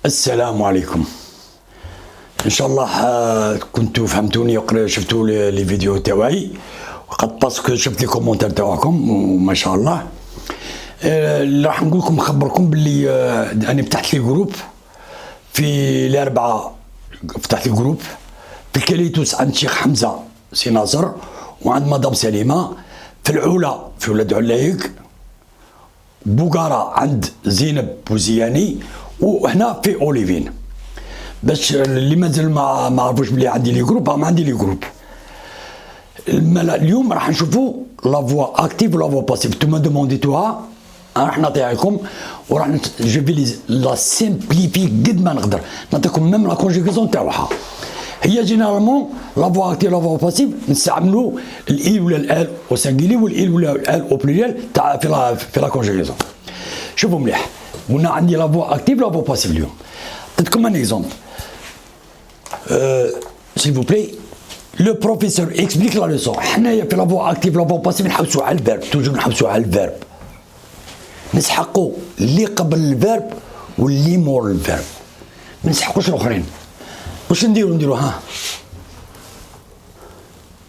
السلام عليكم. ان شاء الله كنتوا فهمتوني شفتوا لي فيديو تاعي وقد باسكو شفت لي كومونتير تاعكم وما شاء الله. راح نقول لكم نخبركم باللي انا فتحت لي جروب في الاربعاء. فتحت لي جروب في الكاليتوس عند الشيخ حمزه سي ناصر وعند مدام سليمه، في العلا في ولاد علايق، بوغارا عند زينب بوزياني، وهنا في اوليفين. باش اللي مازال ما عرفوش بلي عندي لي جروب، ما عندي لي جروب. اليوم راح نشوفوا لا فوا اكتيف ولا فوا باسيف. نتوما دومونديتوها راح نعطيها لكم وراح جو في لا سيمبليفي قد ما نقدر، نعطيكم ميم لا كونجيغاسيون تاعها. هي جينيرالمون لا فوا اكتيف لا فوا باسيف نستعملوا الاي ولا الال او سانجيلي والاي ولا الال او بلوريال تاع في لا كونجيغاسيون. شوفوا مليح، قلنا عندي لا فوا اكتيف لا فوا باسيف. اليوم نعطيكم ان اكزومبل. s'il vous plaît, le professeur explique la leçon. حنايا في لافوا اكتيف لافوا باسيف نحبسوا على الفيرب، توجور نحبسوا على الفيرب، نسحقوا اللي قبل الفيرب واللي مور الفيرب، ما نسحقوش الاخرين. واش نديروا ها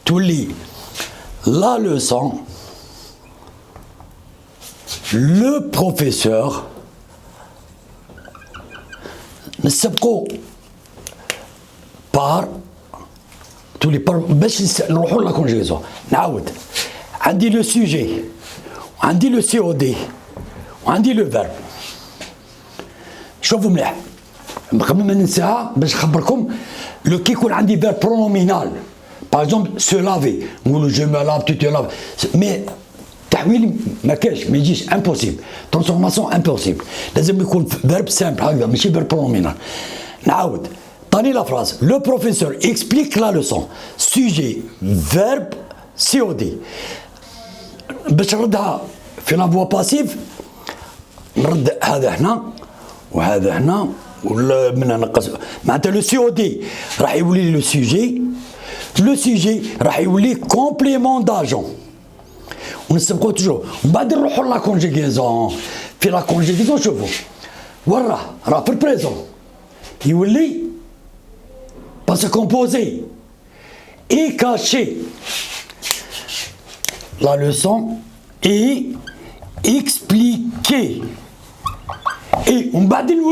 تولي لا leçon le professeur نسبقوا بار تولي بار باش نروحوا لا كونجيزون. نعاود، عندي لو سوجي وعندي لو سي او دي وعندي لو فيرب. شوفوا مليح قبل ما ننساها باش نخبركم. لو كي يكون عندي فيرب برونومينال باغ اكزومبل سو لافي، نقولوا جو مو لاف تو تو لاف، مي تحويل ما كاش، ما يجيش، امبوسيبل، ترانسفورماسيون امبوسيبل. لازم يكون فيرب سامبل هكذا ماشي فيرب برونومينال. نعاود طاني لا فراز. لو بروفيسور اكسبليك لا لوسون، سوجي فيرب سي او دي. باش نردها في لا فوا باسيف نرد هذا هنا وهذا هنا ولا من نقص معناتها لو سي او دي راح يولي لو سوجي، لو سوجي راح يولي كومبليمون داجون ونسبقوا توجور. ومن بعد نروحوا لا كونجيغيزون. في لا كونجيغيزون شوفوا وين راه في البريزون يولي passé composé et caché. La leçon est expliquée. Et on va dire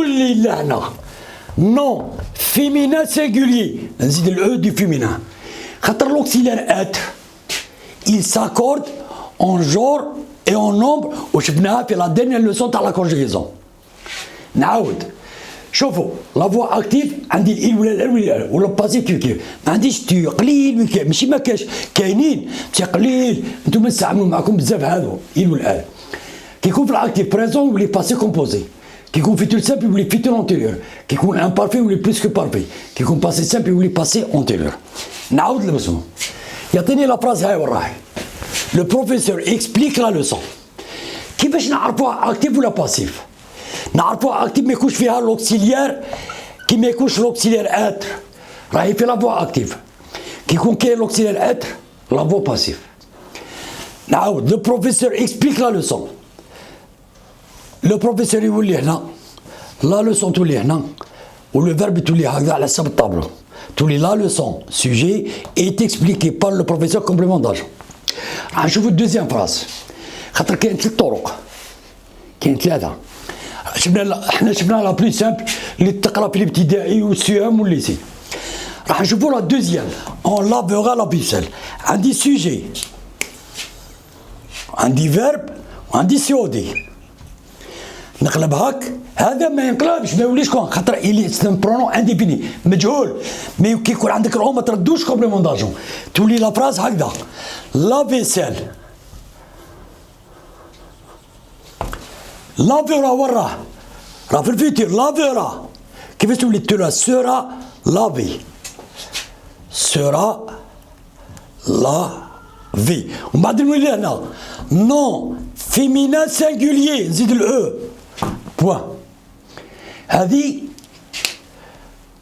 là, non féminin singulier. نزيد le du féminin. خاطر l'auxiliaire être il s'accorde en genre et en nombre وشفناها في la dernière leçon تاع la conjugaison. نعاود شوفوا لا فوا اكتيف عندي الايل ولا الال ولا باسيف كيف ما عنديش تو قليل ماشي ما كاش، كاينين بس قليل. انتم نستعملوا معكم بزاف هذو ايل والال. كي يكون في الاكتيف بريزون يولي باسي كومبوزي، كي يكون فيتور سامبل يولي فيتور اونتيريور، كي يكون امبارفي يولي بلوس كو بارفي، كي يكون باسي سامبل يولي باسي اونتيريور. نعاود لبسهم. يعطيني لا فراز هاي وراهي. لو بروفيسور اكسبليك لا لوسون. كيفاش نعرفوها اكتيف ولا باسيف؟ نعرفوها اكتيف ما يكونش فيها لوكسيليير، كي ما يكونش لوكسيليير اتر راهي في لافوا اكتيف. كي يكون كاين لوكسيليير اتر لافوا باسيف. نعاود لو بروفيسور اكسبليك لا لوسون. لو بروفيسور يولي هنا، لا لوسون تولي هنا ولو فيرب تولي هكذا على حسب الطابلو. تولي لا لوسون سوجي ايت اكسبليكي بار لو بروفيسور كومبليمون داجون. راح نشوفوا الدوزيام فراس خاطر كاين ثلاث طرق، كاين ثلاثه. احنا شفنا لا بلو سامبل اللي تقرا في الابتدائي والسيام والليسي. راح نشوفوا لا دوزيام اون لافوغا لا بيسال. عندي سوجي عندي فيرب وعندي سي او دي. نقلب هاك، هذا ما ينقلبش ما يوليش كون خاطر الي سي ان برونون انديفيني مجهول. مي كي يكون عندك العوم ما تردوش كومبليمون داجون، تولي لا فراز هكذا لا فيسال. لافيرا وراه راه في الفيتير لافيرا. كيفاش تولي تولى سورا لافي، سورا لافي. ومن بعد نولي هنا نون فيمينان سانجوليي نزيد الاو بوان. هذه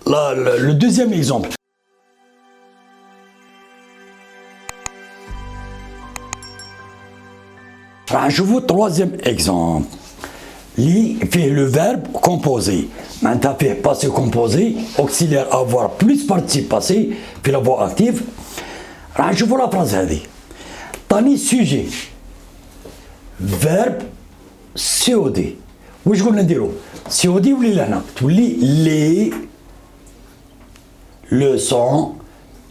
لو دوزيام اكزومبل. راح نشوفوا التروازيام اكزومبل. اللي فيه لو فيرب كومبوزي، معناتها فيه باسي كومبوزي اوكسيليير افوار بلوس بارتيسيب باسي في لا فوا اكتيف. راح نشوفوا لا فراز هذه. طاني سوجي فيرب سي او دي. واش قلنا نديرو؟ سي او دي ولي لهنا تولي لي لوسون.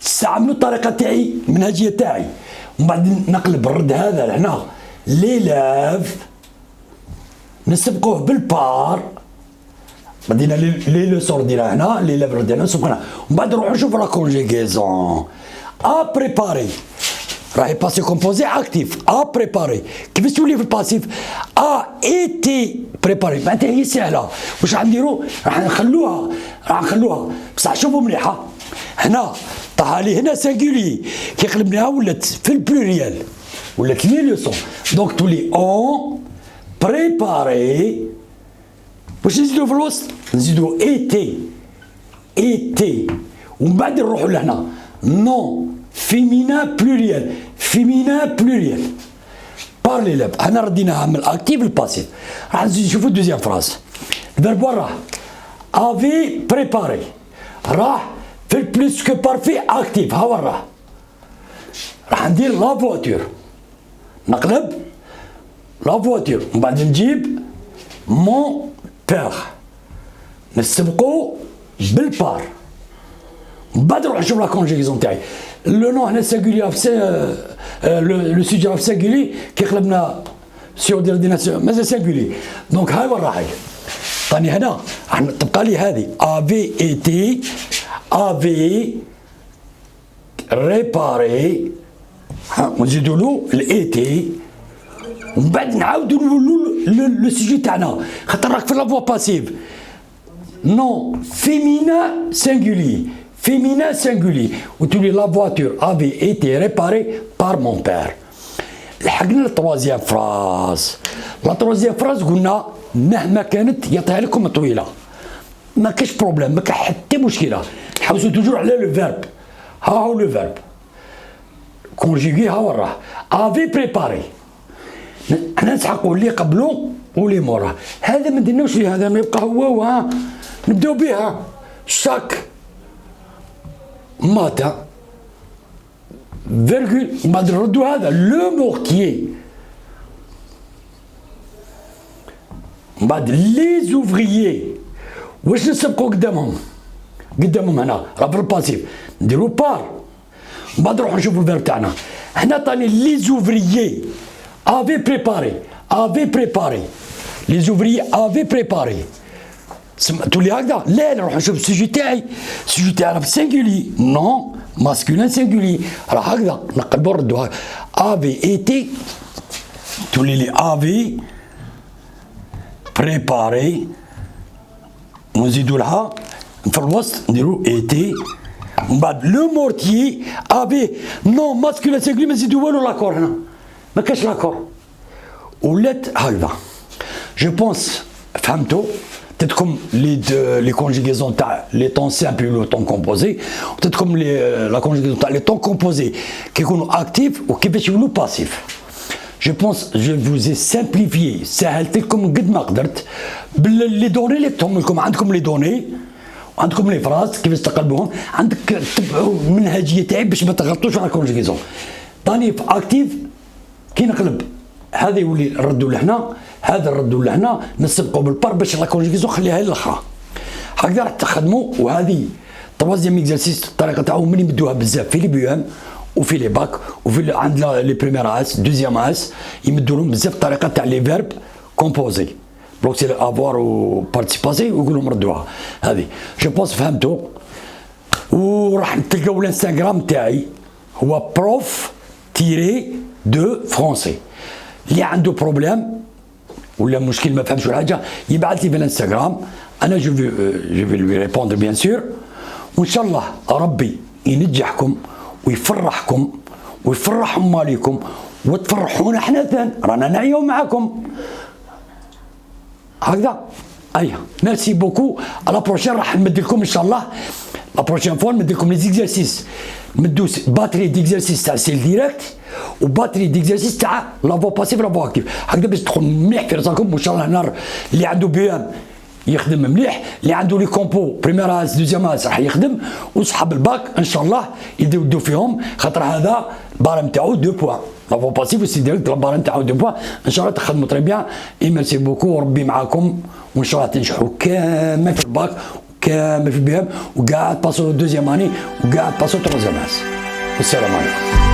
تستعملوا الطريقه تاعي المنهجيه تاعي، ومن بعد نقلب الرد هذا لهنا ليلاف نسبقوه بالبار. بدينا لي لوسون دينا هنا ليلاف ردينا نسبقنا، ومن بعد نروحو نشوفو لا كونجيغيزون. ا بريباري راهي باسي كومبوزي اكتيف. ا بريباري كيفاش تولي في الباسيف؟ ا ايتي بريباري، معناتها هي سهله. واش راح نديرو؟ راح نخلوها بصح شوفوا مليحه هنا طاح لي هنا سانجولي كي قلبناها ولات في البلوريال، ولات لي لوسون. دونك تولي اون بريباري. واش نزيدو في الوسط؟ نزيدو ايتي ومن بعد نروحو لهنا نون فيمينا بلوريال بار ليلاب. هنا رديناها من الاكتيف للباسيف. راح نشوفو دوزيام فراس. الفيرب وين راح؟ افي بريباري راح في البلوس كو بارفي اكتيف. ها وين راح ندير لا فواتور، نقلب لا فواتور ومن بعد نجيب مون بير نسبقو بالبار. من بعد نروح نشوف لا كونجيغيزون تاعي. لو نون هنا سانجولي لو سوجي راف سانجولي كي قلبنا سيو دير ديناسيون مازال سانجولي. دونك هاي وين راهي؟ طاني هنا راح تبقى لي هذه افي ايتي افي ريباري ونزيدو له الايتي ومن بعد نعاودو نولو لو سوجي تاعنا، خاطر راك في لافوا باسيف. نون féminin singulier وتولي لا فواتور افي ايتي ريباري بار مون بير. لحقنا للتروازيام فراز. لا تروازيام فراز قلنا مهما كانت يعطيها لكم طويله ما كاش بروبليم، ما كاين حتى مشكله. نحوسو توجور على لو فيرب. ها هو لو فيرب كونجيغي. ها وين راه؟ افي بريباري. حنا نسحقوا اللي قبلو واللي موراه. هذا ما درناوش فيه، هذا ما يبقى هو. ها نبداو بها شاك ماتا فيرغول ومن بعد نردو هذا لو مورتيي. من بعد لي زوفريي واش نسبقو قدامهم هنا راه في الباسيف نديرو بار. من بعد نروحو نشوفو الفيرب تاعنا. هنا طاني لي زوفريي افي بريباري لي زوفريي افي بريباري. تولي هكذا؟ لا نروح نشوف السوجي تاعي. السوجي تاعي راه سانجولي نون ماسكولين سانجولي راه هكذا. نقلبو نردو افي ايتي تولي لي افي بريباري ونزيدو لها في الوسط نديرو ايتي. من بعد لو مورتيي افي نون ماسكولين سانجولي ما نزيدو والو لاكور. هنا ما كاش لاكور ولات هكذا. جو بونس فهمتو. Peut-être comme les conjugaisons, les temps simples ou les temps composés, peut-être comme la conjugaison, les temps composés qui sont actifs ou qui sont passifs. Je pense que je vous ai simplifié, سهلت لكم قد ما قدرت باللي دوني اللي كتبهم لكم. عندكم لي دوني وعندكم لي فراس كيفاش تقلبوهم، عندك تبعوا المنهجيه تاعي باش ما تغلطوش على الكونجيغيزون. طاني في اكتيف كي نقلب هذا يولي نردو لهنا، هذا نردو لهنا، نسبقو بالبار باش لا كونجيغيزون خليها للاخرى. هكذا راح تخدموا. وهذه تروازيام اكزرسيس الطريقه تاعو من يمدوها بزاف في لي بي ام وفي لي باك وفي عند لي بريمير اس دوزيام اس يمدوا لهم بزاف الطريقه تاع لي فيرب كومبوزي بلوكسي افوار و بارتيسيباسي ويقولوا لهم ردوها. هذه جو بونس فهمتوا. وراح تلقاو الانستغرام تاعي هو بروف تيري دو فرونسي. اللي عنده بروبليم ولا مشكل ما فهمش ولا حاجه يبعث لي في الانستغرام، انا جو في لوي ريبوندر بيان سور. وان شاء الله ربي ينجحكم ويفرحكم ويفرح اماليكم وتفرحونا احنا ثان، رانا نعيو معاكم هكذا. ايا ميرسي بوكو. على بروشين راح نمد لكم ان شاء الله لا بروشين فوا نمد لكم لي زيكزارسيس، نمدو باتري ديكزارسيس تاع سيل ديريكت وباتري ديكزارسيس تاع لافو باسيف لافو اكتيف، هكذا باش تدخل مليح في راسكم. وان شاء الله هنا اللي عنده بي ام يخدم مليح، اللي عنده لي كومبو بريمير اس دوزيام اس راح يخدم، وصحاب الباك ان شاء الله يدو فيهم، خاطر هذا البار نتاعو 2 بوان لافو باسيف وسي ديريكت البار نتاعو 2 بوان. ان شاء الله تخدموا تري بيان. اي ميرسي بوكو وربي معاكم، وان شاء الله تنجحوا كامل في الباك وكامل في البي ام، وكاع تباسوا دوزيام اني وكاع تباسوا تروزيام اس. والسلام عليكم.